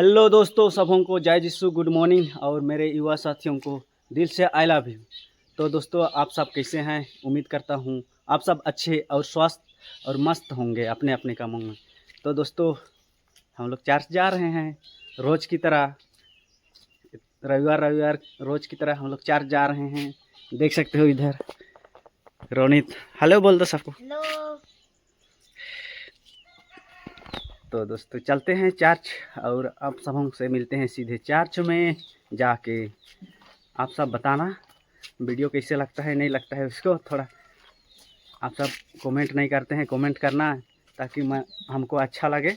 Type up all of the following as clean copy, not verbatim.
Hello दोस्तों, सबों को जय जिसु, गुड मॉर्निंग और मेरे युवा साथियों को दिल से आई लव यू। तो दोस्तों, आप सब कैसे हैं? उम्मीद करता हूं आप सब अच्छे और स्वस्थ और मस्त होंगे अपने अपने कामों में। तो दोस्तों, हम लोग चर्च जा रहे हैं रोज़ की तरह। रविवार रोज़ की तरह हम लोग चर्च जा रहे हैं। देख सकते हो इधर रोनित हेलो बोल दो सबको। हेलो। तो दोस्तों, चलते हैं चर्च और आप सबों से मिलते हैं सीधे चर्च में जाके। आप सब बताना वीडियो कैसे लगता है, नहीं लगता है उसको। थोड़ा आप सब कमेंट नहीं करते हैं, कमेंट करना ताकि हमको अच्छा लगे।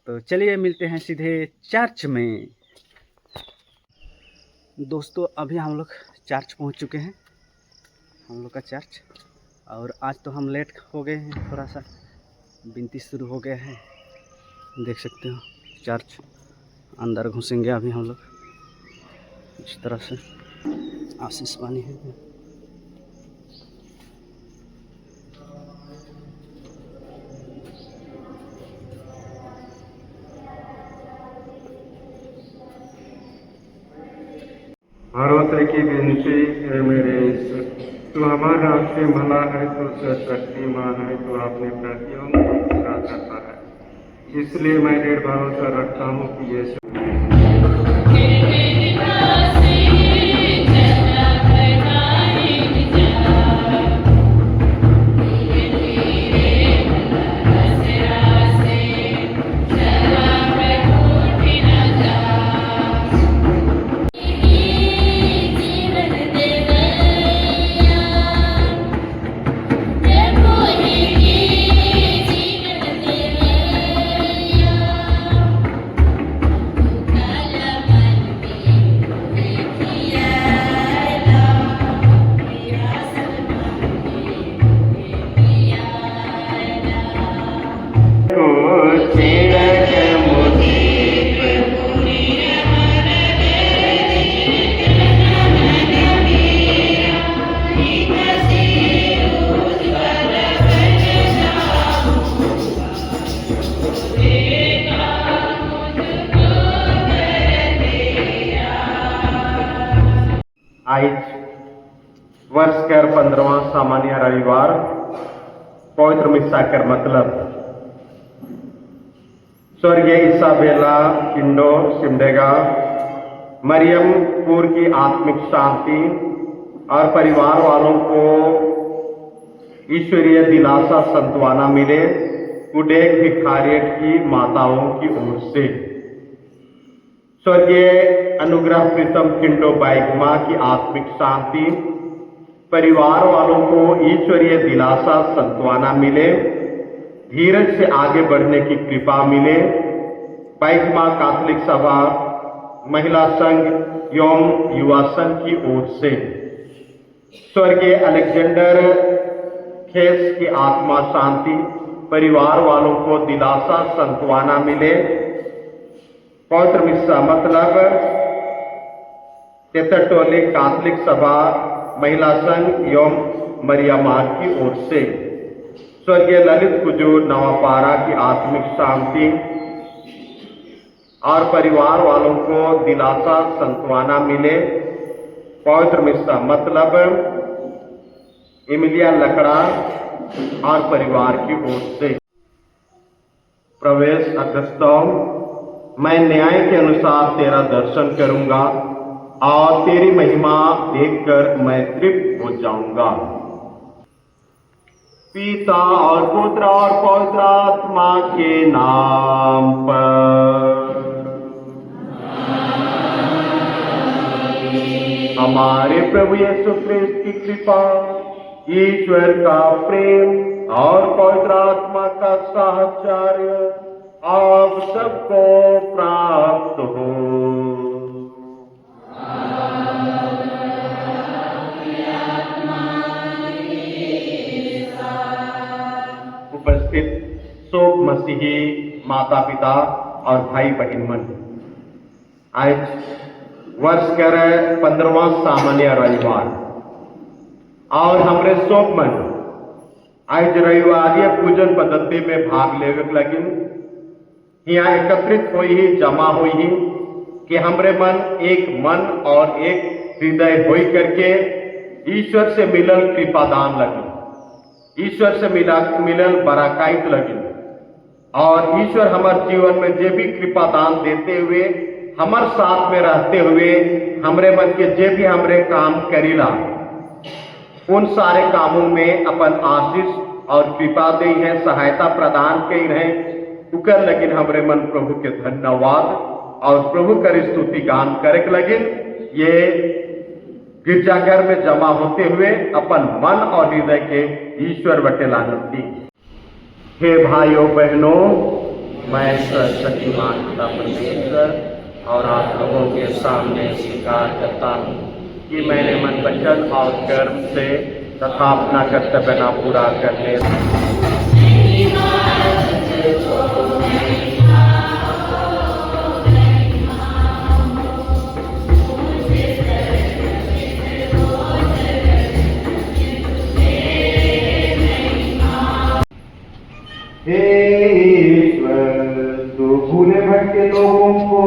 तो चलिए मिलते हैं सीधे चर्च में। दोस्तों, अभी हम लोग चर्च पहुंच चुके हैं, हम लोग का चर्च। और आज तो हम लेट हो गए हैं, थोड़ा सा विनती शुरू हो गया है। देख सकते हो चर्च, अंदर घुसेंगे अभी हम लोग। इस तरह से आशीष वाणी है। भरोसे की विनती है मेरे ईश्वर, तू हमारा रास्ते भला है, तू शक्तिमान है, तू अपने प्रतियों को पूरा करता है। इसलिए मैं दृढ़ भरोसा रखता हूँ कि ये आज वर्ष कर 15वां सामान्य रविवार पवित्र मिस्सा कर मतलब स्वर्गीय इसाबेला किंडो सिमडेगा मरियमपुर की आत्मिक शांति और परिवार वालों को ईश्वरीय दिलासा सांत्वना मिले। कुडेक भिखारियत की माताओं की ओर से स्वर्गीय अनुग्रह प्रीतम किंडो बाइगमा की आत्मिक शांति, परिवार वालों को ईश्वरीय दिलासा सांत्वना मिले, धीरज से आगे बढ़ने की कृपा मिले। बाइगमा कैथोलिक सभा महिला संघ एवं युवा संघ की ओर से स्वर्गीय अलेक्जेंडर खेस की आत्मा शांति, परिवार वालों को दिलासा सांत्वना मिले। पवित्र मिस्सा मतलब टेथटोलिक कैथोलिक सभा महिला संघ एवं मरिया मार्ग की ओर से स्वर्गीय ललित कुजू नवापारा की आत्मिक शांति और परिवार वालों को दिलासा सांत्वना मिले। पवित्र मिस्सा मतलब इमिलिया लकड़ा और परिवार की ओर से प्रवेश अगस्तों, मैं न्याय के अनुसार तेरा दर्शन करूंगा और तेरी महिमा देखकर मैं तृप्त हो जाऊंगा। पिता और पुत्र और पवित्र आत्मा के नाम पर। हमारे प्रभु यीशु क्रिस्त की कृपा, ईश्वर का प्रेम और पवित्र आत्मा का साहचर्य आप सबको प्राप्त हो। उपस्थित शोक मसीही माता पिता और भाई बहन मन, आज वर्ष कर 15वां सामान्य रविवार और हमरे शोक मन आज रविवारीय पूजन पद्धति में भाग लेवे लगिन। यहाँ एकत्रित हुई ही जमा हुई ही कि हमरे मन एक मन और एक हृदय होई करके ईश्वर से मिलल कृपादान लगी, ईश्वर से मिलल बराकाइत लगी। और ईश्वर हमारे जीवन में जे भी कृपादान देते हुए हमारे साथ में रहते हुए हमरे मन के जे भी हमरे काम करीला उन सारे कामों में अपन आशीष और कृपा दे हैं, सहायता प्रदान कई रहे। उकर लगिन हमरे मन प्रभु के धन्यवाद और प्रभु कर स्तुति गान करे लगिन। ये गिरजाघर में जमा होते हुए अपन मन और हृदय के ईश्वर बटे लानत दी। हे भाइयों बहनों, मैं सर्वशक्तिमान पिता परमेश्वर और आप लोगों के सामने स्वीकार करता हूँ कि मैंने मन वचन और कर्म से तथा अपना कर्तव्य न पूरा करने हे ईश्वर, तू भूले भटके लोगों को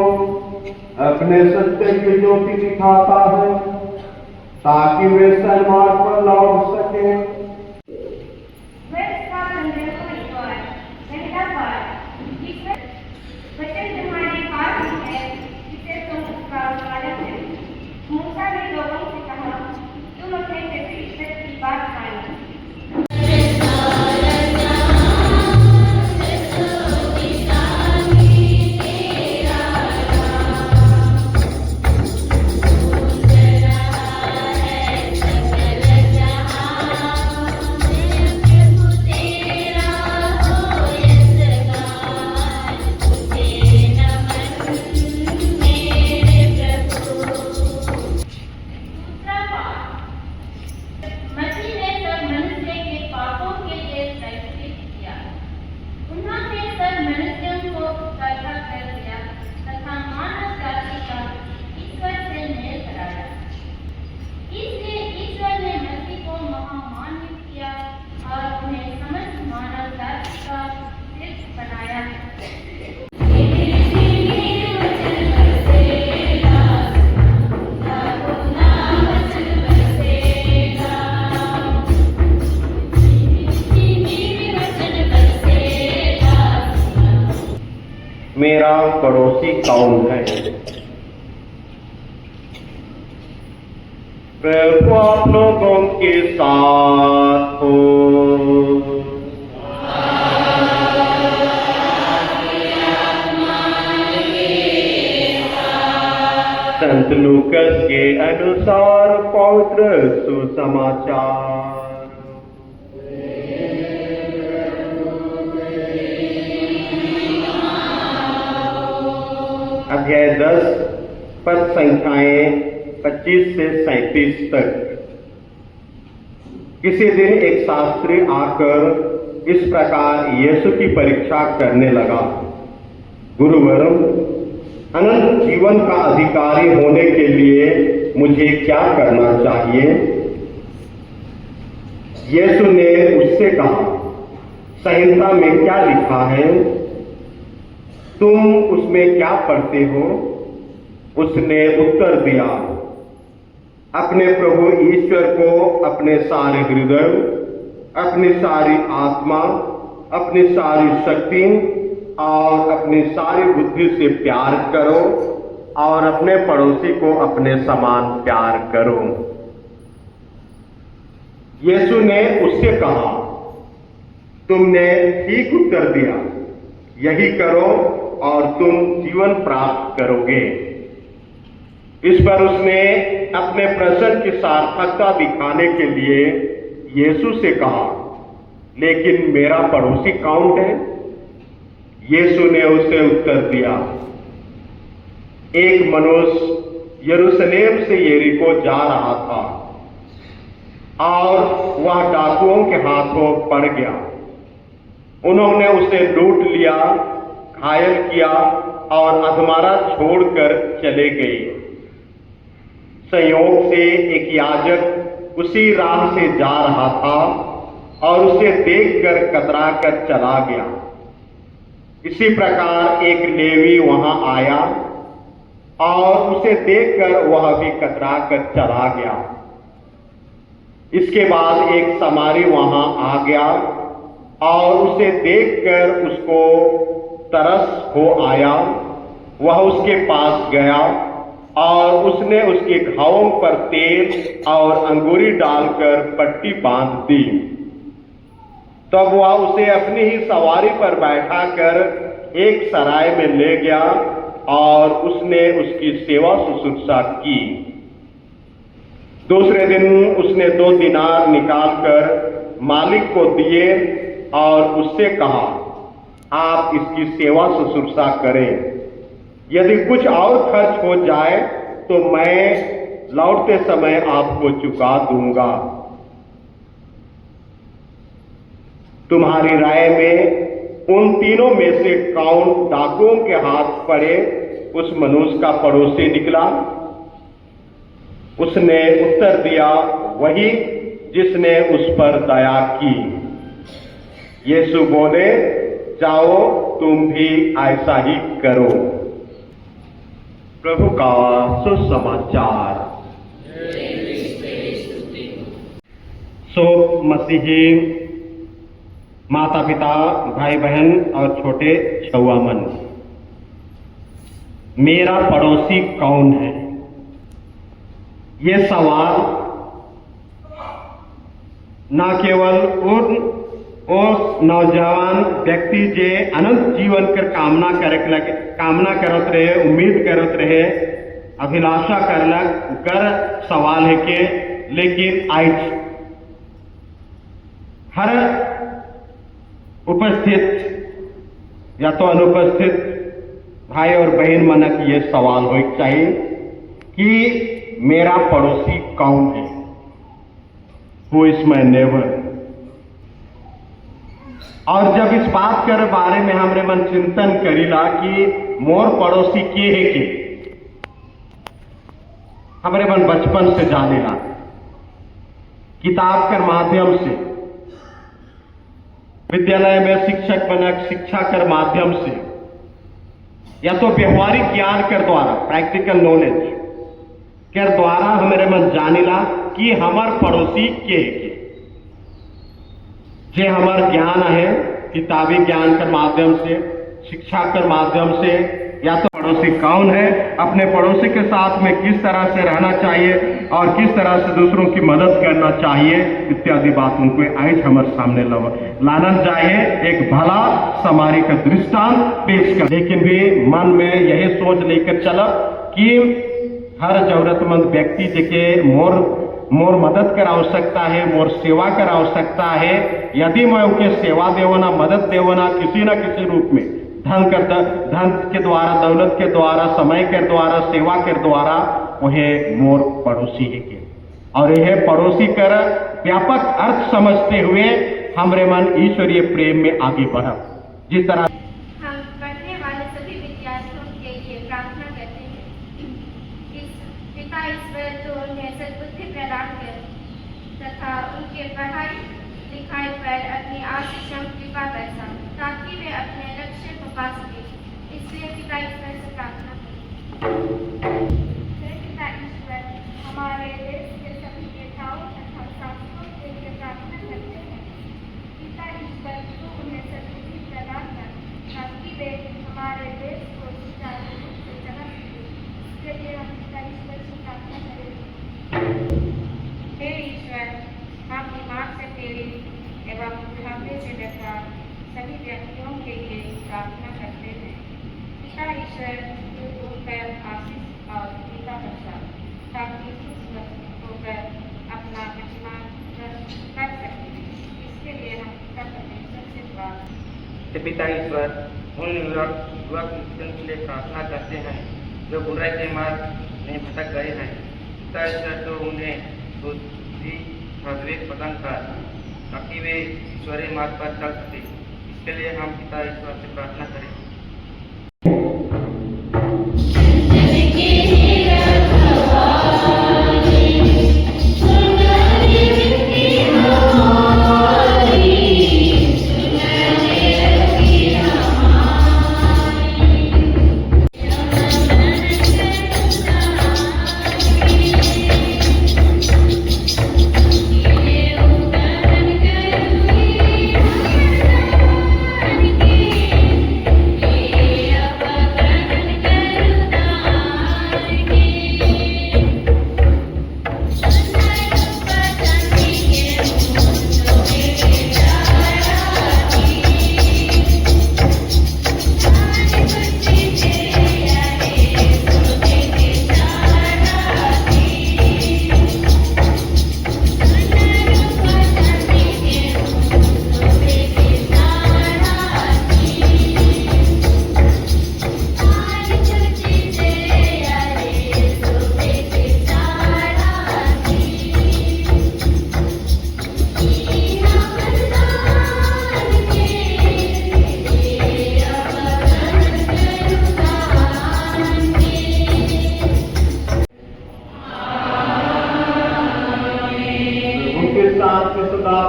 अपने सत्य की ज्योति दिखाता है ताकि वे सन्मार्ग पर लौट सके। मूसा ने लोगों से कहा, तुम अपने पिता ईश्वर की बात मानो। मेरा पड़ोसी कौन है? प्रभु आप लोगों के साथ हो। संत लूकस के अनुसार पवित्र सुसमाचार। अध्याय 10 पद संख्याएं 25 से 37 तक। किसी दिन एक शास्त्री आकर इस प्रकार यीशु की परीक्षा करने लगा, गुरुवर, अनंत जीवन का अधिकारी होने के लिए मुझे क्या करना चाहिए? यीशु ने उससे कहा, संहिता में क्या लिखा है? तुम उसमें क्या पढ़ते हो? उसने उत्तर दिया, अपने प्रभु ईश्वर को अपने सारे हृदय, अपनी सारी आत्मा, अपनी सारी शक्ति और अपनी सारी बुद्धि से प्यार करो और अपने पड़ोसी को अपने समान प्यार करो। यीशु ने उससे कहा, तुमने ठीक उत्तर दिया, यही करो और तुम जीवन प्राप्त करोगे। इस पर उसने अपने प्रश्न की सार्थकता दिखाने के लिए यीशु से कहा, लेकिन मेरा पड़ोसी कौन है? यीशु ने उसे उत्तर दिया, एक मनुष्य यरूशलेम से यरीको जा रहा था और वह डाकुओं के हाथों पड़ गया। उन्होंने उसे लूट लिया, घायल किया और अधमरा छोड़कर चले गए। संयोग से एक याजक उसी राह से जा रहा था और उसे देखकर कतरा कर चला गया। इसी प्रकार एक लेवी वहां आया और उसे देखकर वह भी कतरा कर चला गया। इसके बाद एक समारी वहां आ गया और उसे देखकर उसको तरस हो आया। वह उसके पास गया और उसने उसके घावों पर तेल और अंगूरी डालकर पट्टी बांध दी। तब वह उसे अपनी ही सवारी पर बैठाकर एक सराय में ले गया और उसने उसकी सेवा शुश्रूषा की। दूसरे दिन उसने 2 दिनार निकालकर मालिक को दिए और उससे कहा, आप इसकी सेवा शुश्रूषा करें। यदि कुछ और खर्च हो जाए तो मैं लौटते समय आपको चुका दूंगा। तुम्हारी राय में उन तीनों में से कौन डाकुओं के हाथ पड़े उस मनुष्य का पड़ोसी निकला? उसने उत्तर दिया, वही जिसने उस पर दया की। यीशु बोले, जाओ तुम भी ऐसा ही करो। प्रभु का सुसमाचार। सो मसीही माता पिता, भाई बहन और छोटे छुआमन, मेरा पड़ोसी कौन है? ये सवाल न केवल उस नौजवान व्यक्ति जे अनंत जीवन कर कामना करत रहे, उम्मीद करत रहे, अभिलाषा कर सवाल है के, लेकिन आज हर उपस्थित या तो अनुपस्थित भाई और बहन मनक ये सवाल हो चाहिए कि मेरा पड़ोसी कौन है? Who is my neighbour? और जब इस बात के बारे में हमरे मन चिंतन करीला कि मोर पड़ोसी के है के, हमरे मन बचपन से जानेला, किताब के माध्यम से, विद्यालय में शिक्षक बनक शिक्षा कर माध्यम से, या तो व्यवहारिक ज्ञान कर द्वारा, प्रैक्टिकल नॉलेज के द्वारा हमारे मन जानेला कि हमार पड़ोसी के जे हमार ज्ञान है किताबी ज्ञान के माध्यम से, शिक्षा के माध्यम से, या तो पड़ोसी कौन है, अपने पड़ोसी के साथ में किस तरह से रहना चाहिए और किस तरह से दूसरों की मदद करना चाहिए, इत्यादि बातों को आज हमारे सामने लाना चाहिए। एक भला समारी का दृष्टांत पेश कर, लेकिन भी मन में यही सोच लेकर चला कि हर जरूरतमंद व्यक्ति के मोर मदद कर आवश्यकता है, मोर सेवा कर आवश्यकता है। यदि मैं उनके सेवा देवना, मदद देवना किसी न किसी रूप में, धन के द्वारा, दौलत के द्वारा, समय के द्वारा, सेवा के द्वारा, वह मोर पड़ोसी है के। और यह पड़ोसी कर व्यापक अर्थ समझते हुए हमरे मन ईश्वरीय प्रेम में आगे बढ़ा। जिस तरह हम पढ़ने वाले सभी विद्यार्थियों के लिए प्रार्थना करते हैं। पिता ईश्वर तो उन्हें सद्बुद्धि प्रदान कर तथा उनके पढ़ाई लिखाई पर अपनी आशीष और कृपा बरसा, ताकि वे अपने लक्ष्य को पा सके। इसलिए पिता ईश्वर से प्रार्थना करें। पिता ईश्वर, हमारे देश के सभी नेताओं तथा शासकों के लिए प्रार्थना करते हैं। पिता ईश्वर, तू उन्हें सद्बुद्धि प्रदान कर ताकि वे हमारे देश को सुचारू रूप से चला सके। इसके लिए हम पिता ईश्वर से प्रार्थना करें। हे ईश्वर, हम बीमार से पीड़ित एवं बुढ़ापे से बेकार सभी व्यक्तियों के लिए प्रार्थना करते हैं। पिता ईश्वर, तू उन पर आशीष और कृपा बरसा ताकि सुस्वस्थ होकर अपना महिमा कर सके। इसके लिए हम पिता परमेश्वर से दुआ करते हैं। पिता ईश्वर, उन युवक के लिए प्रार्थना करते हैं जो बुराई के मार्ग में भटक गए हैं। पिता ईश्वर, तो उन्हें बुद्धि और विवेक प्रदान कर ताकि वे ईश्वरीय मार्ग पर चल सके। इसके लिए हम पिता ईश्वर से प्रार्थना करें।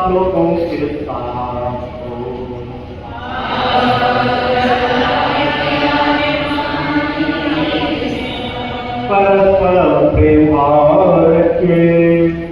आप लोगों के साथ हो। परस्पर प्रेम भाव रखिए।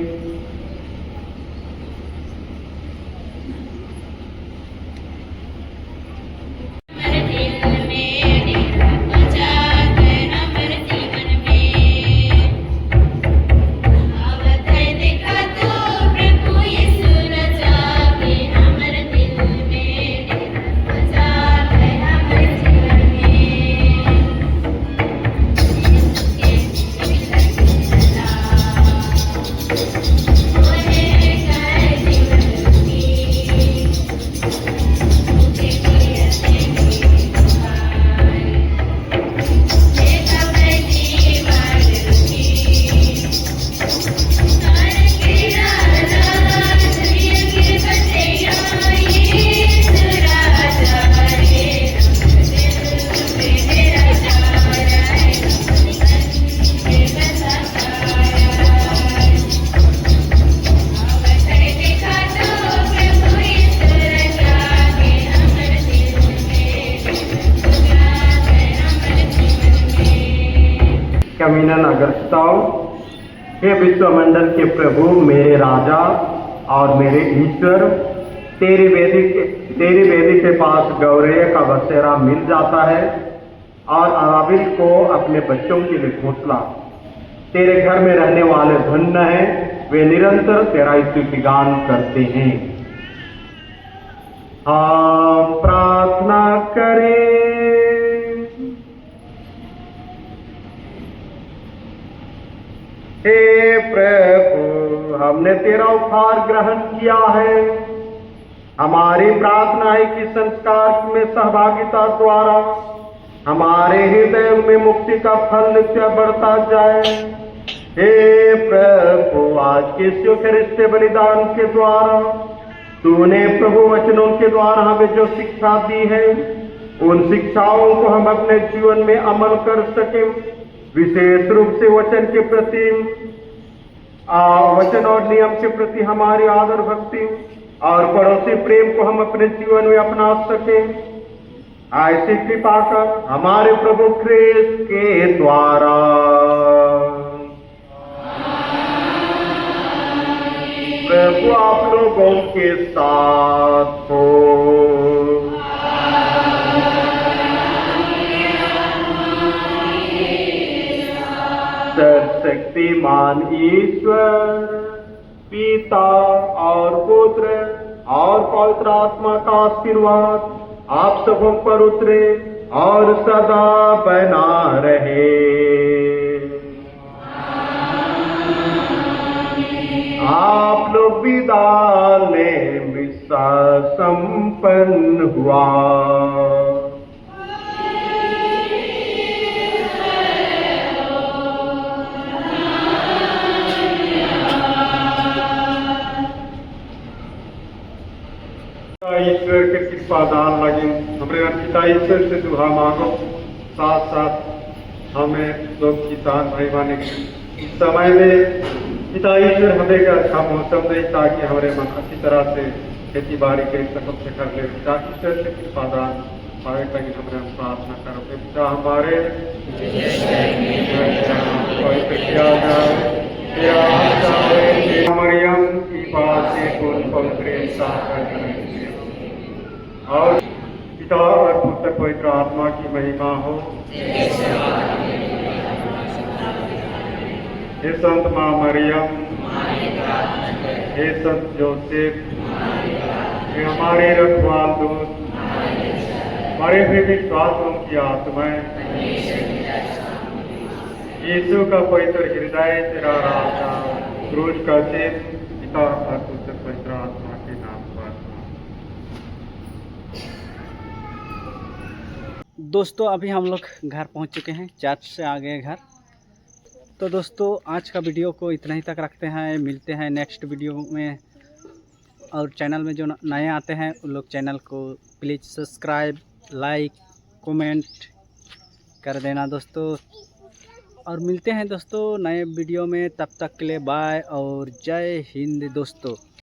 कमीनन अगस्ताओं, हे विश्वमंडल के प्रभु, मेरे राजा और मेरे ईश्वर, तेरी वेदी के पास गौरैया का बसेरा मिल जाता है और अराबिल को अपने बच्चों के लिए घोंसला। तेरे घर में रहने वाले धन्य हैं, वे निरंतर तेरा स्तुतिगान करते हैं। हम प्रार्थना करें। हे प्रभु, हमने तेरा उपहार ग्रहण किया है। हमारी प्रार्थना है कि संस्कार में सहभागिता द्वारा हमारे हृदय में मुक्ति का फल नित्य बढ़ता जाए। हे प्रभु, आज के स्वीकृत बलिदान के द्वारा तूने प्रभु वचनों के द्वारा हमें जो शिक्षा दी है, उन शिक्षाओं को हम अपने जीवन में अमल कर सके। विशेष रूप से वचन के प्रति वचन और नियम के प्रति हमारी आदर भक्ति और पड़ोसी प्रेम को हम अपने जीवन में अपना सके। ऐसी कृपा कर हमारे प्रभु क्रिस्त के द्वारा। प्रभु आप लोगों के साथ हो। सर्वशक्तिमान ईश्वर पिता और पुत्र और पवित्र आत्मा का आशीर्वाद आप सबों पर उतरे और सदा बना रहे। आप लोग विदा लें, मिसा संपन्न हुआ। ईश्वर के कृपा दान लगे हमारे पिता ईश्वर से दुआ मांगो। साथ साथ हमें लोग किसान भाई बने इस समय में पिता ईश्वर हमें एक अच्छा मौसम दे ताकि हमारे मन अच्छी तरह से खेती बाड़ी कर सकम से कर ले। पिता ईश्वर से कृपा दान पावे ताकि हमें हम प्रार्थना करो। पिता हमारे मरियम की बात से कौन पवित्र और पिता और पुत्र पवित्र आत्मा की महिमा हो। हे संत माँ मरियम, हे संत जोसेफ, हे हमारे रखवाल दूत, हमारे भी विश्वासों की आत्माएं, यीशु का पवित्र हृदय, तेरा राजा, क्रूस का चिन्ह, पिता और पुत्र पवित्र आत्मा के नाम पर। दोस्तों अभी हम लोग घर पहुंच चुके हैं, चर्च से आ गए घर। तो दोस्तों आज का वीडियो को इतना ही तक रखते हैं, मिलते हैं नेक्स्ट वीडियो में। और चैनल में जो नए आते हैं उन लोग चैनल को प्लीज़ सब्सक्राइब, लाइक, कमेंट कर देना दोस्तों। और मिलते हैं दोस्तों नए वीडियो में, तब तक के लिए बाय और जय हिंद दोस्तों।